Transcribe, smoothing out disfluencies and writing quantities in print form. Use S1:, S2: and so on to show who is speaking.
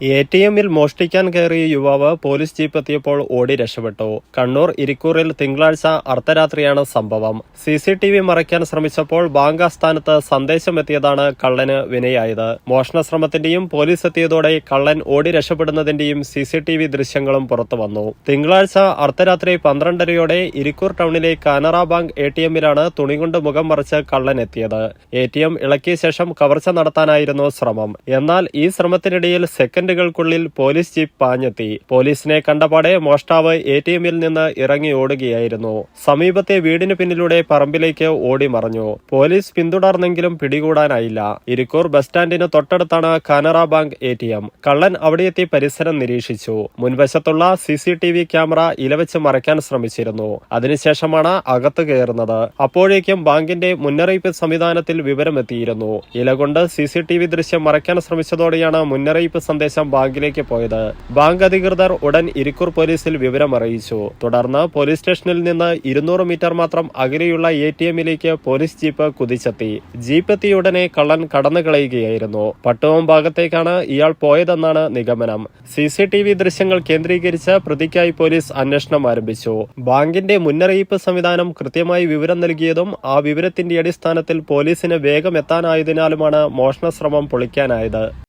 S1: എ.ടി.എമ്മിൽ മോഷ്ടിക്കാൻ കയറിയ യുവാവ് പോലീസ് ജീപ്പ് എത്തിയപ്പോൾ ഓടി രക്ഷപ്പെട്ടു. കണ്ണൂർ ഇരിക്കൂറിൽ തിങ്കളാഴ്ച അർദ്ധരാത്രിയാണ് സംഭവം. CCTV മറയ്ക്കാൻ ശ്രമിച്ചപ്പോൾ ബാങ്ക് ആസ്ഥാനത്ത് സന്ദേശമെത്തിയതാണ് കള്ളന് വിനയായത്. മോഷണശ്രമത്തിന്റെയും പോലീസ് എത്തിയതോടെ കള്ളൻ ഓടി രക്ഷപ്പെടുന്നതിന്റെയും CCTV ദൃശ്യങ്ങളും പുറത്തുവന്നു. തിങ്കളാഴ്ച അർദ്ധരാത്രി 12:30യോടെ ഇരിക്കൂർ ടൗണിലെ കാനറ ബാങ്ക് ATMിലാണ് തുണികൊണ്ട് മുഖം മറച്ച് കള്ളൻ എത്തിയത്. ATM ഇളക്കിയ ശേഷം കവർച്ച നടത്താനായിരുന്നു ശ്രമം. എന്നാൽ ഈ ശ്രമത്തിനിടയിൽ സെക്കൻഡുകൾക്കുള്ളിൽ പോലീസ് ജീപ്പ് പാഞ്ഞെത്തി. പോലീസിനെ കണ്ടപാടെ മോഷ്ടാവ് ATMിൽ നിന്ന് ഇറങ്ങി ഓടുകയായിരുന്നു. സമീപത്തെ വീടിന് പിന്നിലൂടെ പറമ്പിലേക്ക് ഓടി മറഞ്ഞു. പോലീസ് പിന്തുടർന്നെങ്കിലും പിടികൂടാനായില്ല. ഇരിക്കൂർ ബസ് സ്റ്റാൻഡിന് തൊട്ടടുത്താണ് കാനറ ബാങ്ക് ATM. കള്ളൻ അവിടെയെത്തി പരിസരം നിരീക്ഷിച്ചു. മുൻവശത്തുള്ള CCTV ക്യാമറ ഇലവെച്ച് മറയ്ക്കാൻ ശ്രമിച്ചിരുന്നു. അതിനുശേഷമാണ് അകത്ത് കയറുന്നത്. അപ്പോഴേക്കും ബാങ്കിന്റെ മുന്നറിയിപ്പ് സംവിധാനത്തിൽ വിവരമെത്തിയിരുന്നു. ഇലകൊണ്ട് CCTV ദൃശ്യം മറയ്ക്കാൻ ശ്രമിച്ചതോടെയാണ് മുന്നറിയിപ്പ് സന്ദേശം ബാങ്കിലേക്ക് പോയത്. ബാങ്ക് അധികൃതർ ഉടൻ ഇരിക്കൂർ പോലീസിൽ വിവരമറിയിച്ചു. തുടർന്ന് പോലീസ് സ്റ്റേഷനിൽ നിന്ന് 200 മീറ്റർ മാത്രം അകലെയുള്ള ATMിലേക്ക് പോലീസ് ജീപ്പ് കുതിച്ചെത്തി. ജീപ്പ് എത്തിയ ഉടനെ കള്ളൻ കടന്നു കളയുകയായിരുന്നു. പട്ടുവം ഭാഗത്തേക്കാണ് ഇയാൾ പോയതെന്നാണ് നിഗമനം. CCTV ദൃശ്യങ്ങൾ കേന്ദ്രീകരിച്ച് പ്രതിക്കായി പോലീസ് അന്വേഷണം ആരംഭിച്ചു. ബാങ്കിന്റെ മുന്നറിയിപ്പ് സംവിധാനം കൃത്യമായി വിവരം നൽകിയതും ആ വിവരത്തിന്റെ അടിസ്ഥാനത്തിൽ പോലീസിന് വേഗം എത്താനായതിനാലുമാണ് മോഷണശ്രമം പൊളിക്കാനായത്.